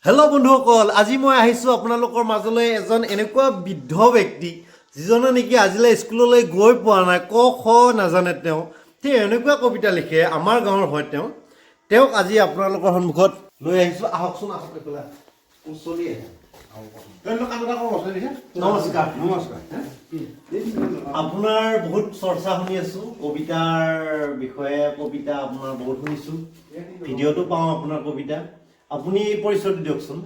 Hello' বন্ধুসকল, আজি মই আহিছোঁ আপোনালোকৰ মাজলৈ এজন এনেকুৱা বৃদ্ধ ব্যক্তি যিজনে নেকি আজিলৈ স্কুললৈ গৈ পোৱা নাই, ক খ নাজানে। তেওঁ এনেকুৱা কবিতা লিখে, আমাৰ গাঁৱৰ হয়। তেওঁক আজি আপোনালোকৰ সন্মুখত লৈ আহিছোঁ। আহকচোন, আহক এইফালে চলি আহে। নমস্কাৰ। নমস্কাৰ। আপোনাৰ বহুত চৰ্চা শুনি আছোঁ কবিতাৰ বিষয়ে। কবিতা আপোনাৰ বহুত শুনিছোঁ, ভিডিঅ'টো পাওঁ আপোনাৰ কবিতা। আপুনি পৰিচয়টো দিয়কচোন।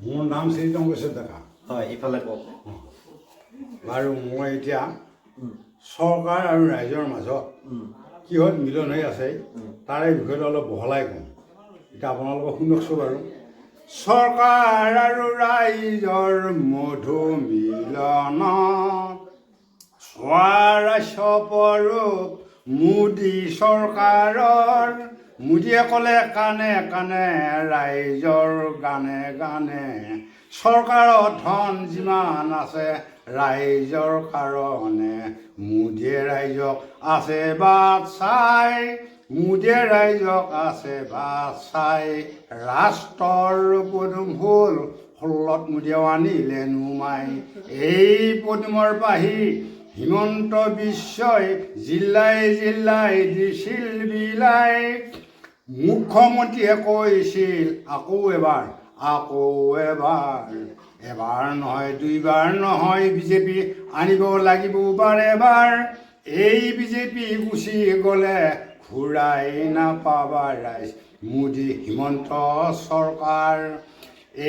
মোৰ নাম শ্ৰী টংকেশ্বৰ ডেকা। হয়, ইফালে কওক। বাৰু মই এতিয়া চৰকাৰ আৰু ৰাইজৰ মাজত কিহত মিলন হৈ আছে তাৰে বিষয়টো অলপ বহলাই কওঁ। এতিয়া আপোনালোকক শুনকচোন বাৰু। চৰকাৰ আৰু ৰাইজৰ মধু মিলনত স্বৰাস্যপৰূপ মোদী চৰকাৰৰ। মোদীয়ে ক'লে কাণে কাণে ৰাইজৰ গানে গানে, চৰকাৰৰ ধন যিমান আছে ৰাইজৰ কাৰণে। মোদীয়ে ৰাইজক আছে বাট চাই, মোদীয়ে ৰাইজক আছে বাট চাই। ৰাষ্ট্ৰৰ পদুম ফুল ফুলত মোদীয়ে আনিলে নুমাই। এই পদুমৰ পাহি হিমন্ত বিশ্বই জিলাই জিলাই দিছিল বিলাই। মুখ্যমন্ত্ৰীয়ে কৈছিল আকৌ এবাৰ, এবাৰ নহয় দুইবাৰ নহয়, বিজেপি আনিব লাগিব বাৰে বাৰ। এই বিজেপি গুচি গ'লে ঘূৰাই নাপাবা ৰাইজ মোদী হিমন্ত চৰকাৰ।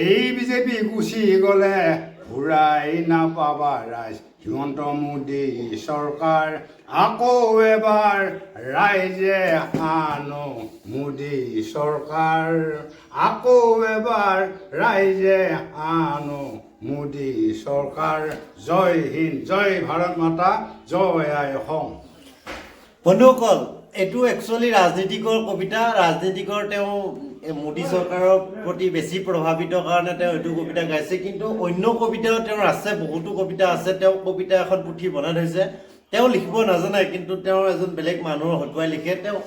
এই বিজেপি গুচি গ'লে ঘূৰাই নাপাবা ৰাইজ হিমন্ত মোদী চৰকাৰ। আকৌ এবাৰ ৰাইজে আনো মোদী চৰকাৰ। আকৌ এবাৰ ৰাইজে আনো মোদী চৰকাৰ। জয় হিন্দ, জয় ভাৰত মাতা, জয় আই অসম। বন্ধুসকল, এইটো একচুৱেলি ৰাজনীতিকৰ কবিতা। ৰাজনীতিকৰ তেওঁ মোদী চৰকাৰৰ প্ৰতি বেছি প্ৰভাৱিত কাৰণে তেওঁ এইটো কবিতা গাইছে। কিন্তু অন্য কবিতাও তেওঁৰ আছে, বহুতো কবিতা আছে। তেওঁ কবিতা এখন পুথি বনাই থৈছে। তেওঁ লিখিব নাজানে, কিন্তু তেওঁ এজন বেলেগ মানুহৰ হতুৱাই লিখে। তেওঁ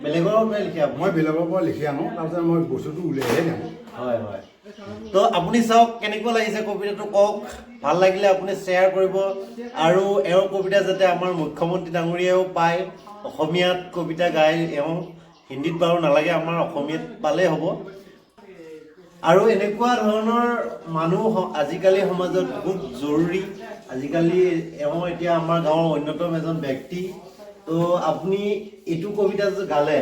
বেলেগৰ পৰাই লিখে। মই বেলেগৰ পৰা লিখি আনো, তাৰপিছত মই বস্তুটো উলিয়াইহে দিওঁ। হয় হয়। তো আপুনি চাওক কেনেকুৱা লাগিছে কবিতাটো, কওক। ভাল লাগিলে আপুনি শ্বেয়াৰ কৰিব। আৰু এওঁৰ কবিতা যাতে আমাৰ মুখ্যমন্ত্ৰী ডাঙৰীয়াও পায়। অসমীয়াত কবিতা গাই এওঁ, হিন্দীত বাৰু নালাগে, আমাৰ অসমীয়াত পালেই হ'ব। আৰু এনেকুৱা ধৰণৰ মানুহ আজিকালি সমাজত বহুত জৰুৰী। আজিকালি এওঁ এতিয়া আমাৰ গাঁৱৰ অন্যতম এজন ব্যক্তি। তো আপুনি এইটো কবিতা যে গালে,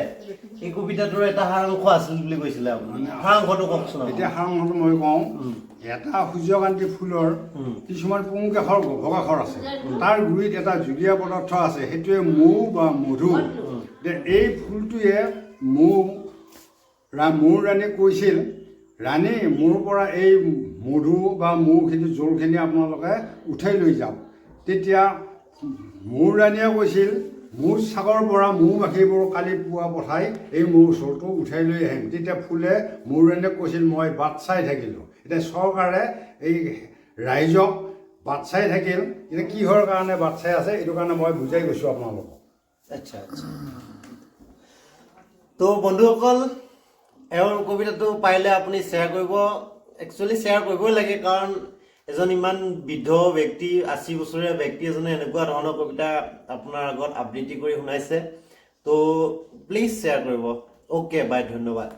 এই কবিতাটোৰ এটা সাৰাংশ আছিল বুলি কৈছিলে আপুনি। সাৰাংশটো কওকচোন। এতিয়া সাৰাংশটো মই কওঁ। এটা সূৰ্যকান্তি ফুলৰ কিছুমান পুংকেশৰ গভকাষৰ আছে, তাৰ গুৰিত এটা জুলীয়া পদাৰ্থ আছে, সেইটোৱে মৌ বা মধু। এই ফুলটোৱে মৌ ৰাণীক কৈছিল, ৰাণী মোৰ পৰা এই মধু বা মৌখিনি জোলখিনি আপোনালোকে উঠাই লৈ যাওক। তেতিয়া মৌ ৰাণীয়ে কৈছিল, মোৰ চাকৰ পৰা মৌ মাখিবোৰ কালি পুৱা পঠাই এই মৌ চোৰটো উঠাই লৈ আহিম। তেতিয়া ফুলে মৌ ৰাণীয়ে কৈছিল, মই বাট চাই থাকিলোঁ। এতিয়া চৰকাৰে এই ৰাইজক বাট চাই থাকিল। এতিয়া কিহৰ কাৰণে বাট চাই আছে, এইটো কাৰণে মই বুজাই গৈছোঁ আপোনালোকক। আচ্ছা আচ্ছা। তো বন্ধুসকল, এওঁৰ কবিতাটো পাৰিলে আপুনি শ্বেয়াৰ কৰিব। একচুৱেলি শ্বেয়াৰ কৰিবই লাগে, কাৰণ এজন ইমান বৃদ্ধ ব্যক্তি, 80 বছৰীয়া ব্যক্তি এজনে এনেকুৱা ধৰণৰ কবিতা আপোনাৰ আগত আবৃত্তি কৰি শুনাইছে। তো প্লিজ শ্বেয়াৰ কৰিব। অ'কে, বাই, ধন্যবাদ।